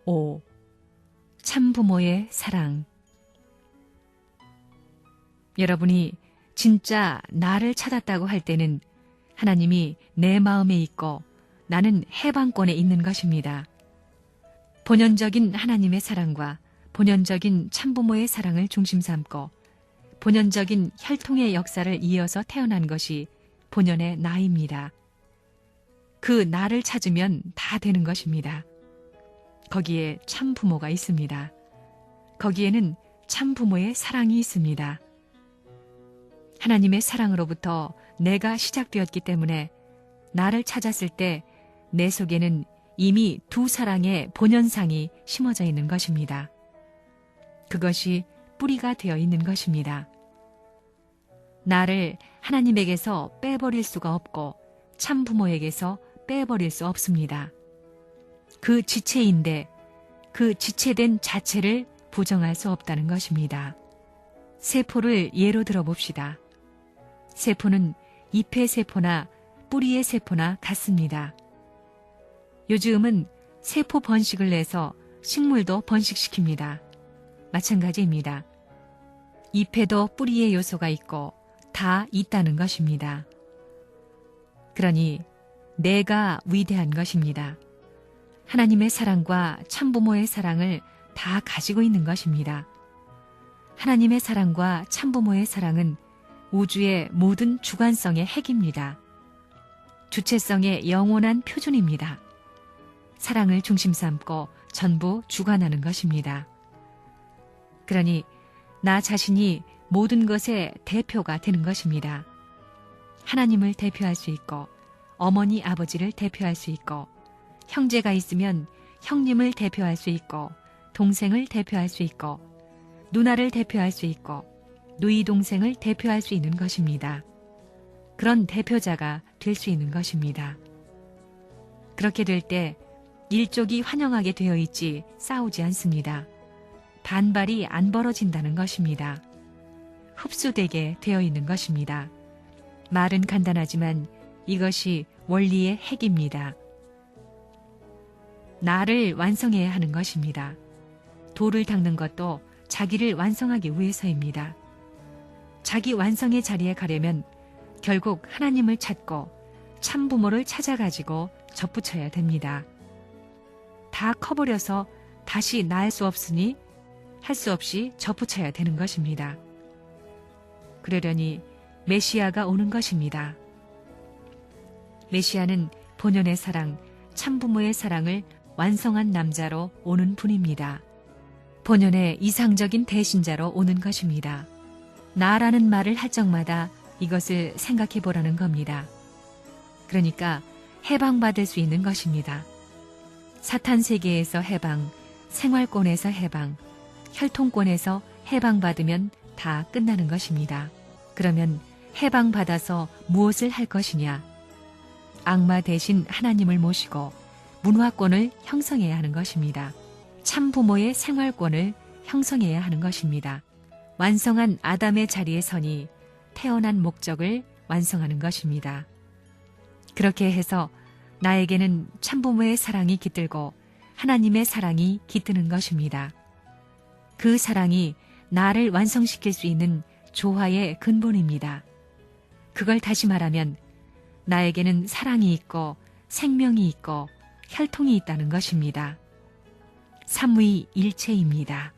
5. 참부모의 사랑. 여러분이 진짜 나를 찾았다고 할 때는 하나님이 내 마음에 있고 나는 해방권에 있는 것입니다. 본연적인 하나님의 사랑과 본연적인 참부모의 사랑을 중심 삼고 본연적인 혈통의 역사를 이어서 태어난 것이 본연의 나입니다. 그 나를 찾으면 다 되는 것입니다. 거기에 참부모가 있습니다. 거기에는 참부모의 사랑이 있습니다. 하나님의 사랑으로부터 내가 시작되었기 때문에 나를 찾았을 때 내 속에는 이미 두 사랑의 본연상이 심어져 있는 것입니다. 그것이 뿌리가 되어 있는 것입니다. 나를 하나님에게서 빼버릴 수가 없고 참부모에게서 빼버릴 수 없습니다. 그 지체인데 그 지체된 자체를 부정할 수 없다는 것입니다. 세포를 예로 들어봅시다. 세포는 잎의 세포나 뿌리의 세포나 같습니다. 요즘은 세포 번식을 내서 식물도 번식시킵니다. 마찬가지입니다. 잎에도 뿌리의 요소가 있고 다 있다는 것입니다. 그러니 내가 위대한 것입니다. 하나님의 사랑과 참부모의 사랑을 다 가지고 있는 것입니다. 하나님의 사랑과 참부모의 사랑은 우주의 모든 주관성의 핵입니다. 주체성의 영원한 표준입니다. 사랑을 중심 삼고 전부 주관하는 것입니다. 그러니 나 자신이 모든 것의 대표가 되는 것입니다. 하나님을 대표할 수 있고 어머니 아버지를 대표할 수 있고 형제가 있으면 형님을 대표할 수 있고 동생을 대표할 수 있고 누나를 대표할 수 있고 누이 동생을 대표할 수 있는 것입니다. 그런 대표자가 될 수 있는 것입니다. 그렇게 될 때 일족이 환영하게 되어 있지 싸우지 않습니다. 반발이 안 벌어진다는 것입니다. 흡수되게 되어 있는 것입니다. 말은 간단하지만 이것이 원리의 핵입니다. 나를 완성해야 하는 것입니다. 돌을 닦는 것도 자기를 완성하기 위해서입니다. 자기 완성의 자리에 가려면 결국 하나님을 찾고 참부모를 찾아가지고 접붙여야 됩니다. 다 커버려서 다시 낳을 수 없으니 할 수 없이 접붙여야 되는 것입니다. 그러려니 메시아가 오는 것입니다. 메시아는 본연의 사랑, 참부모의 사랑을 완성한 남자로 오는 분입니다. 본연의 이상적인 대신자로 오는 것입니다. 나라는 말을 할 적마다 이것을 생각해 보라는 겁니다. 그러니까 해방받을 수 있는 것입니다. 사탄 세계에서 해방, 생활권에서 해방, 혈통권에서 해방받으면 다 끝나는 것입니다. 그러면 해방받아서 무엇을 할 것이냐? 악마 대신 하나님을 모시고 문화권을 형성해야 하는 것입니다. 참부모의 생활권을 형성해야 하는 것입니다. 완성한 아담의 자리에 서니 태어난 목적을 완성하는 것입니다. 그렇게 해서 나에게는 참부모의 사랑이 깃들고 하나님의 사랑이 깃드는 것입니다. 그 사랑이 나를 완성시킬 수 있는 조화의 근본입니다. 그걸 다시 말하면 나에게는 사랑이 있고 생명이 있고 혈통이 있다는 것입니다. 삼위일체입니다.